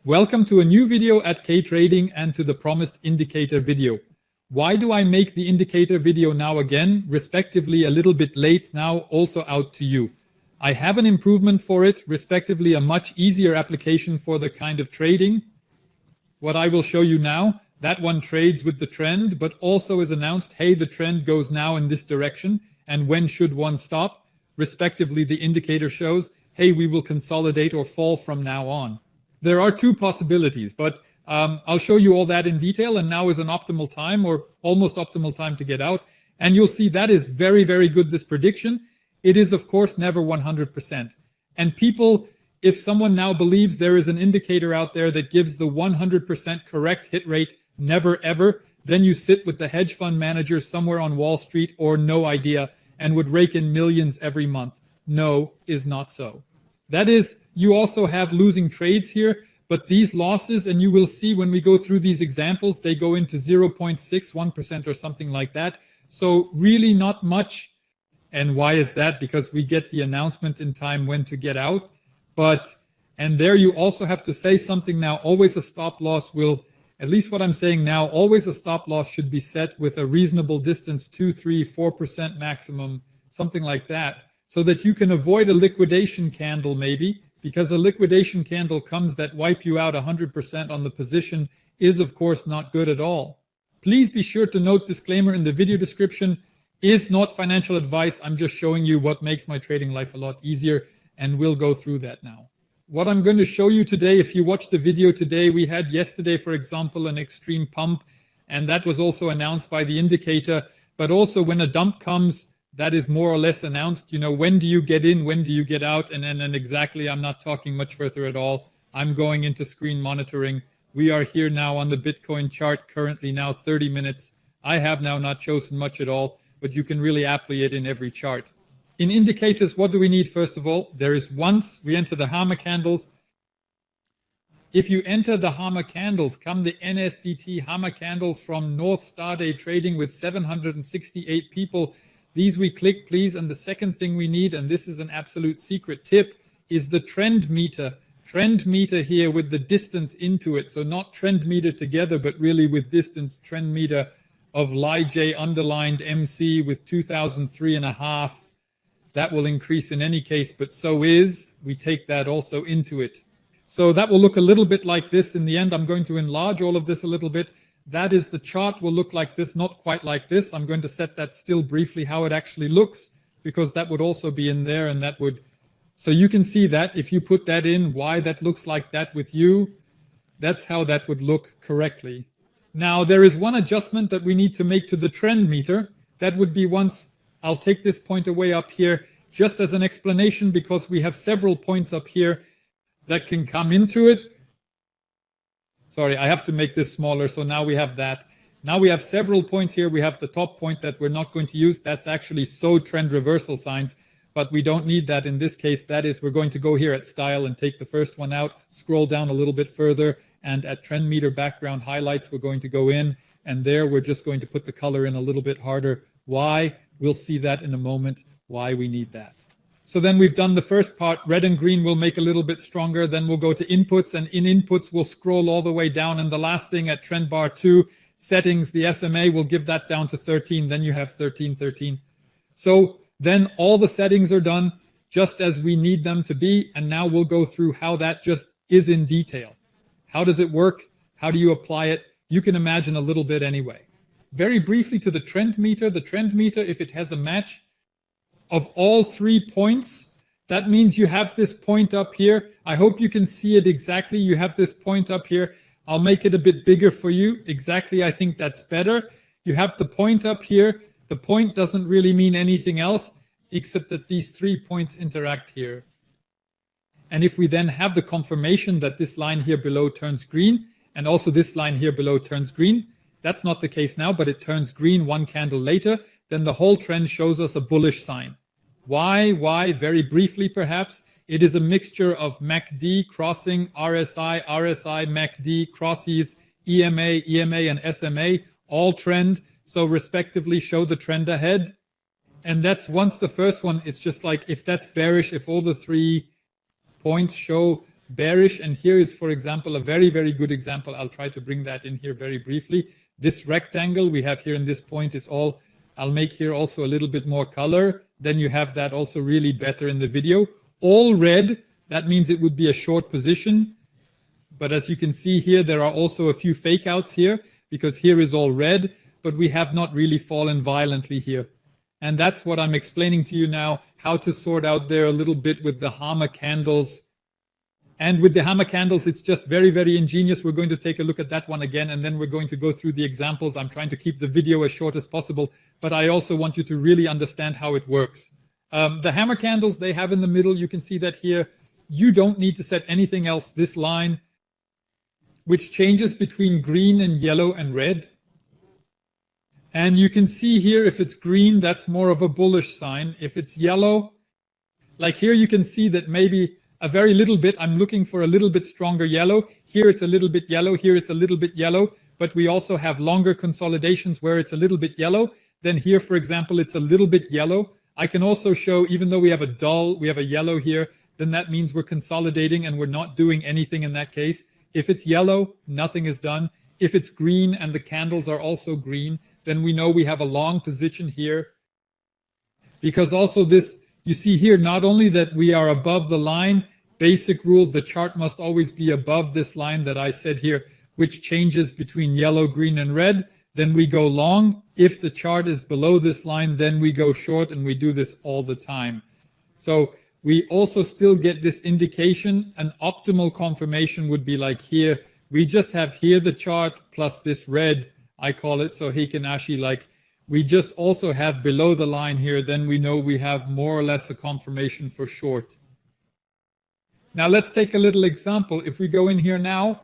Welcome to a new video at K-Trading and to the promised indicator video. Why do I make the indicator video now again, respectively a little bit late now, also out to you? I have an improvement for it, respectively a much easier application for the kind of trading. What I will show you now, that one trades with the trend, but also is announced, hey, the trend goes now in this direction, and when should one stop? Respectively, the indicator shows, hey, we will consolidate or fall from now on. There are two possibilities, but I'll show you all that in detail, and now is an optimal time or almost optimal time to get out. And you'll see that is very, very good, this prediction. It is, of course, never 100%. And people, if someone now believes there is an indicator out there that gives the 100% correct hit rate, never ever, then you sit with the hedge fund managers somewhere on Wall Street or no idea and would rake in millions every month. No, is not so. That is, you also have losing trades here, but these losses, and you will see when we go through these examples, they go into 0.61% or something like that. So really not much. And why is that? Because we get the announcement in time when to get out. And there you also have to say something now. Always a stop loss will, at least what I'm saying now, always a stop loss should be set with a reasonable distance, 2, 3, 4% maximum, something like that, so that you can avoid a liquidation candle maybe, because a liquidation candle comes that wipe you out 100% on the position is of course not good at all. Please be sure to note disclaimer in the video description is not financial advice. I'm just showing you what makes my trading life a lot easier, and we'll go through that now. What I'm going to show you today, if you watch the video today, we had yesterday, for example, an extreme pump, and that was also announced by the indicator. But also when a dump comes, that is more or less announced, when do you get in, when do you get out, and then exactly, I'm not talking much further at all. I'm going into screen monitoring. We are here now on the Bitcoin chart, currently now 30 minutes. I have now not chosen much at all, but you can really apply it in every chart. In indicators, what do we need first of all? There is once we enter the hammer candles. If you enter the hammer candles, come the NSDT hammer candles from North Star Day Trading with 768 people. These we click, please. And the second thing we need, and this is an absolute secret tip, is the trend meter. Trend meter here with the distance into it. So not trend meter together, but really with distance, trend meter of LIJ underlined MC with 2003.5. That will increase in any case, but so is. We take that also into it. So that will look a little bit like this. In the end, I'm going to enlarge all of this a little bit. That is, the chart will look like this, not quite like this. I'm going to set that still briefly how it actually looks, because that would also be in there, and that would, so you can see that if you put that in, why that looks like that with you, that's how that would look correctly. Now there is one adjustment that we need to make to the trend meter. That would be once, I'll take this point away up here just as an explanation, because we have several points up here that can come into it. Sorry, I have to make this smaller. So now we have that. Now we have several points here. We have the top point that we're not going to use. That's actually trend reversal signs, but we don't need that in this case. That is, we're going to go here at style and take the first one out, scroll down a little bit further, and at trend meter background highlights, we're going to go in, and there we're just going to put the color in a little bit harder. Why? We'll see that in a moment, why we need that. So then we've done the first part. Red and green will make a little bit stronger. Then we'll go to inputs, and in inputs, we'll scroll all the way down. And the last thing at trend bar 2, settings, the SMA will give that down to 13. Then you have 13, 13. So then all the settings are done just as we need them to be. And now we'll go through how that just is in detail. How does it work? How do you apply it? You can imagine a little bit anyway. Very briefly to the trend meter. The trend meter, if it has a match of all 3 points, that means you have this point up here. I hope you can see it exactly. You have this point up here. I'll make it a bit bigger for you. Exactly, I think that's better. You have the point up here. The point doesn't really mean anything else except that these 3 points interact here. And if we then have the confirmation that this line here below turns green, and also this line here below turns green, that's not the case now, but it turns green one candle later, then the whole trend shows us a bullish sign. Why? Very briefly perhaps. It is a mixture of MACD crossing, RSI, MACD crosses, EMA, and SMA, all trend. So respectively show the trend ahead. And that's once the first one, it's just like if that's bearish, if all the 3 points show bearish. And here is, for example, a very, very good example. I'll try to bring that in here very briefly. This rectangle we have here in this point is all, I'll make here also a little bit more color. Then you have that also really better in the video. All red, that means it would be a short position. But as you can see here, there are also a few fake outs here because here is all red, but we have not really fallen violently here. And that's what I'm explaining to you now, how to sort out there a little bit with the hammer candles. And with the hammer candles, it's just very, very ingenious. We're going to take a look at that one again, and then we're going to go through the examples. I'm trying to keep the video as short as possible, but I also want you to really understand how it works. The hammer candles they have in the middle, you can see that here. You don't need to set anything else. This line, which changes between green and yellow and red. And you can see here, if it's green, that's more of a bullish sign. If it's yellow, like here, you can see that maybe a very little bit, I'm looking for a little bit stronger yellow. Here it's a little bit yellow, here it's a little bit yellow, but we also have longer consolidations where it's a little bit yellow. Then here, for example, it's a little bit yellow. I can also show, even though we have a yellow here, then that means we're consolidating and we're not doing anything in that case. If it's yellow, nothing is done. If it's green and the candles are also green, then we know we have a long position here. Because also this, you see here, not only that we are above the line, basic rule, the chart must always be above this line that I said here, which changes between yellow, green, and red. Then we go long. If the chart is below this line, then we go short, and we do this all the time. So we also still get this indication. An optimal confirmation would be like here. We just have here the chart plus this red, I call it, so Heiken-Ashi, like we just also have below the line here, then we know we have more or less a confirmation for short. Now let's take a little example. If we go in here now,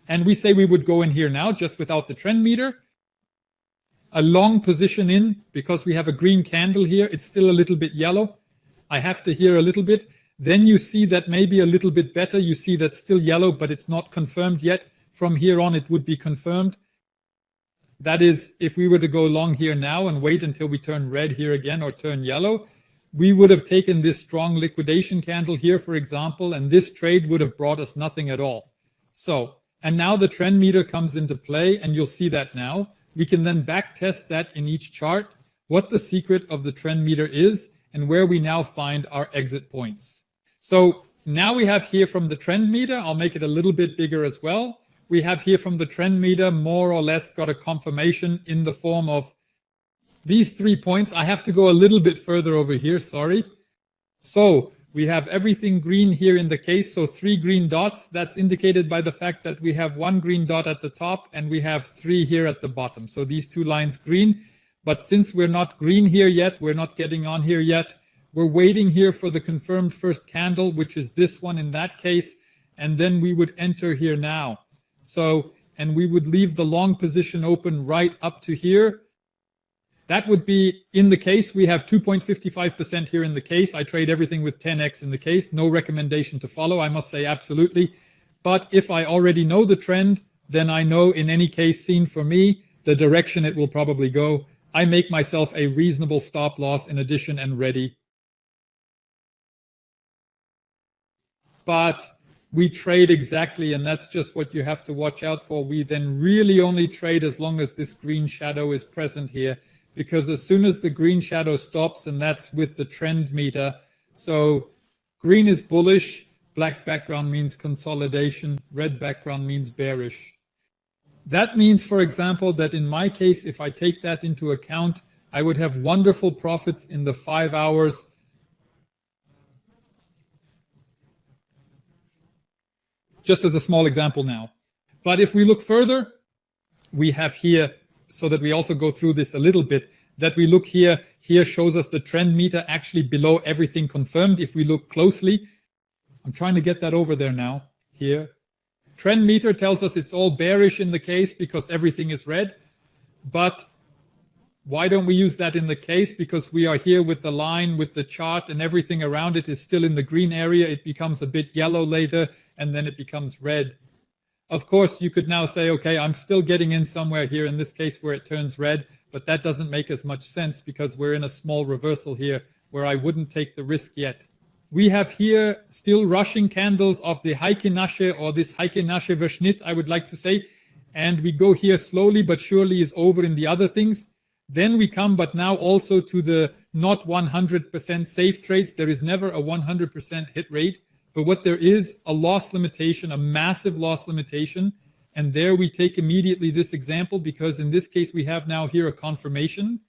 and we say we would go in here now just without the trend meter, a long position in, because we have a green candle here, it's still a little bit yellow. I have to hear a little bit. Then you see that maybe a little bit better. You see that's still yellow, but it's not confirmed yet. From here on, it would be confirmed. That is, if we were to go long here now and wait until we turn red here again or turn yellow, we would have taken this strong liquidation candle here, for example, and this trade would have brought us nothing at all. So, and now the trend meter comes into play, and you'll see that now. We can then back test that in each chart, what the secret of the trend meter is, and where we now find our exit points. So now we have here from the trend meter, I'll make it a little bit bigger as well. We have here from the trend meter more or less got a confirmation in the form of these 3 points. I have to go a little bit further over here, sorry. So we have everything green here in the case. So 3 green dots, that's indicated by the fact that we have 1 green dot at the top and we have 3 here at the bottom. So these 2 lines green. But since we're not green here yet, we're not getting on here yet, we're waiting here for the confirmed first candle, which is this one in that case. And then we would enter here now. So, and we would leave the long position open right up to here. That would be in the case. We have 2.55% here in the case. I trade everything with 10x in the case. No recommendation to follow, I must say, absolutely. But if I already know the trend, then I know in any case seen for me, the direction it will probably go. I make myself a reasonable stop loss in addition and ready. But we trade exactly, and that's just what you have to watch out for. We then really only trade as long as this green shadow is present here, because as soon as the green shadow stops, and that's with the trend meter, so green is bullish, black background means consolidation, red background means bearish. That means, for example, that in my case, if I take that into account, I would have wonderful profits in the 5 hours. Just as a small example now. But if we look further, we have here, so that we also go through this a little bit, that we look here, here shows us the trend meter actually below everything confirmed. If we look closely, I'm trying to get that over there now, here. Trend meter tells us it's all bearish in the case because everything is red. But why don't we use that in the case? Because we are here with the line, with the chart, and everything around it is still in the green area. It becomes a bit yellow later, and then it becomes red. Of course, you could now say, okay, I'm still getting in somewhere here in this case where it turns red, but that doesn't make as much sense because we're in a small reversal here where I wouldn't take the risk yet. we have here still rushing candles of the Heike-Nasche, or this Heike-Nasche Verschnitt, I would like to say. And we go here slowly but surely is over in the other things. Then we come, but now also to the not 100% safe trades. There is never a 100% hit rate, but what there is, a loss limitation, a massive loss limitation. And there we take immediately this example, because in this case we have now here a confirmation.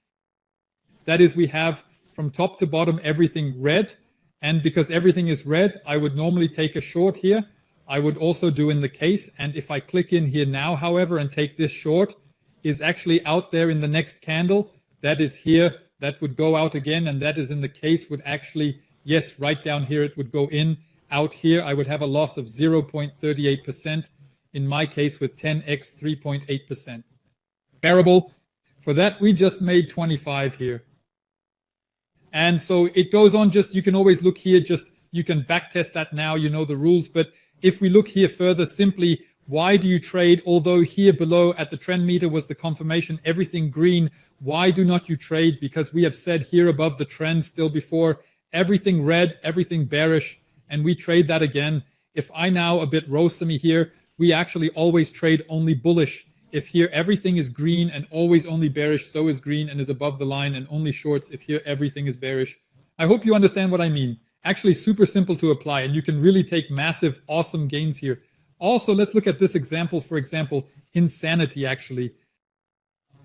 That is, we have from top to bottom everything red. And because everything is red, I would normally take a short here. I would also do in the case. And if I click in here now, however, and take this short, is actually out there in the next candle. That is here. That would go out again. And that is in the case would actually, yes, right down here, it would go in. Out here, I would have a loss of 0.38%. In my case, with 10x, 3.8%. Bearable. For that, we just made 25 here. And so it goes on. Just, you can always look here, just you can back test that now, you know the rules. But if we look here further, simply, why do you trade? Although here below at the trend meter was the confirmation, everything green. Why do not you trade? Because we have said here above the trend still before, everything red, everything bearish, and we trade that again. If I now a bit rosamy here, we actually always trade only bullish. If here everything is green and always only bearish, so is green and is above the line, and only shorts if here everything is bearish. I hope you understand what I mean. Actually super simple to apply, and you can really take massive, awesome gains here. Also, let's look at this example. For example, insanity actually.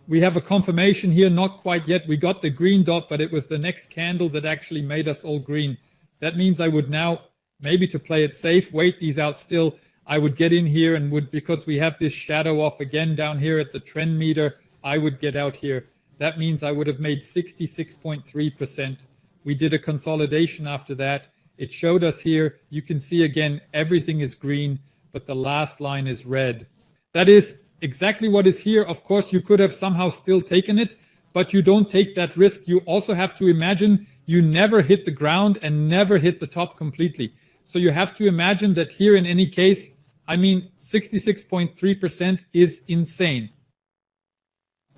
We have a confirmation here, not quite yet. We got the green dot, but it was the next candle that actually made us all green. That means I would now, maybe to play it safe, wait these out still. I would get in here and would, because we have this shadow off again down here at the trend meter, I would get out here. That means I would have made 66.3%. We did a consolidation after that. It showed us here, you can see again, everything is green, but the last line is red. That is exactly what is here. Of course, you could have somehow still taken it, but you don't take that risk. You also have to imagine you never hit the ground and never hit the top completely. So you have to imagine that here in any case, I mean, 66.3% is insane.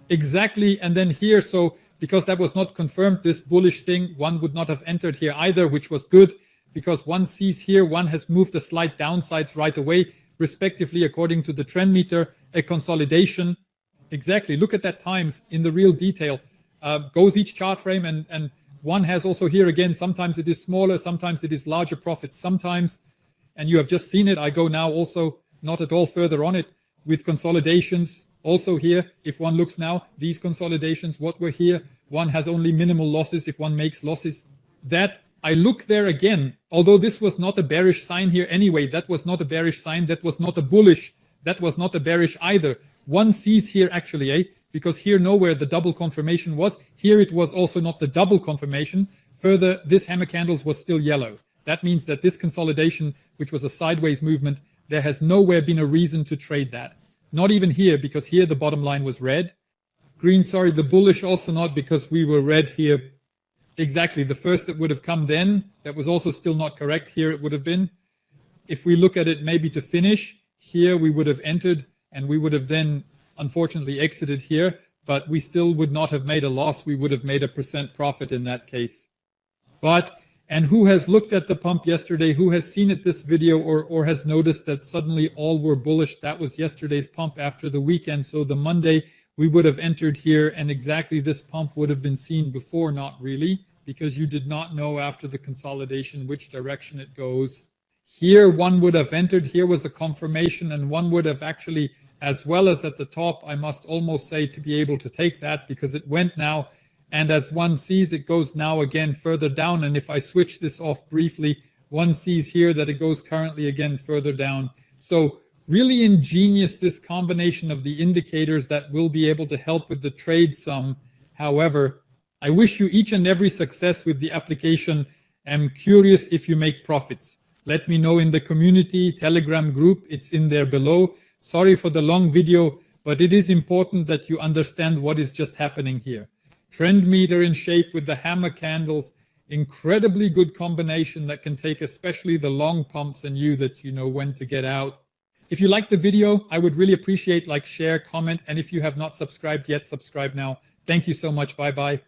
Exactly. And then here, so because that was not confirmed, this bullish thing, one would not have entered here either, which was good, because one sees here, one has moved a slight downsides right away, respectively, according to the trend meter, a consolidation. Exactly. Look at that times in the real detail. Goes each chart frame, and one has also here again, sometimes it is smaller, sometimes it is larger profits, sometimes, and you have just seen it. I go now also not at all further on it with consolidations. Also here, if one looks now, these consolidations, what were here, one has only minimal losses if one makes losses. That I look there again, although this was not a bearish sign here anyway, that was not a bearish sign, that was not a bullish, that was not a bearish either. One sees here actually, because here nowhere the double confirmation was. Here it was also not the double confirmation. Further, this hammer candles was still yellow. That means that this consolidation, which was a sideways movement, there has nowhere been a reason to trade that. Not even here, because here the bottom line was red. Green, sorry, the bullish also not, because we were red here. Exactly, the first that would have come then, that was also still not correct. Here it would have been. If we look at it maybe to finish, here we would have entered, and we would have then unfortunately exited here, but we still would not have made a loss. We would have made a % profit in that case. But, and who has looked at the pump yesterday, who has seen it this video, or has noticed that suddenly all were bullish? That was yesterday's pump after the weekend. So the Monday we would have entered here, and exactly this pump would have been seen before, not really, because you did not know after the consolidation which direction it goes. Here one would have entered, here was a confirmation, and one would have actually, as well as at the top, I must almost say, to be able to take that, because it went now, and as one sees, it goes now again further down. And if I switch this off briefly, one sees here that it goes currently again further down. So really ingenious, this combination of the indicators that will be able to help with the trade sum. However, I wish you each and every success with the application. I'm curious if you make profits. Let me know in the community Telegram group. It's in there below. Sorry for the long video, but it is important that you understand what is just happening here. Trend meter in shape with the hammer candles. Incredibly good combination that can take especially the long pumps, and you that you know when to get out. If you like the video, I would really appreciate like, share, comment, and if you have not subscribed yet, subscribe now. Thank you so much. Bye-bye.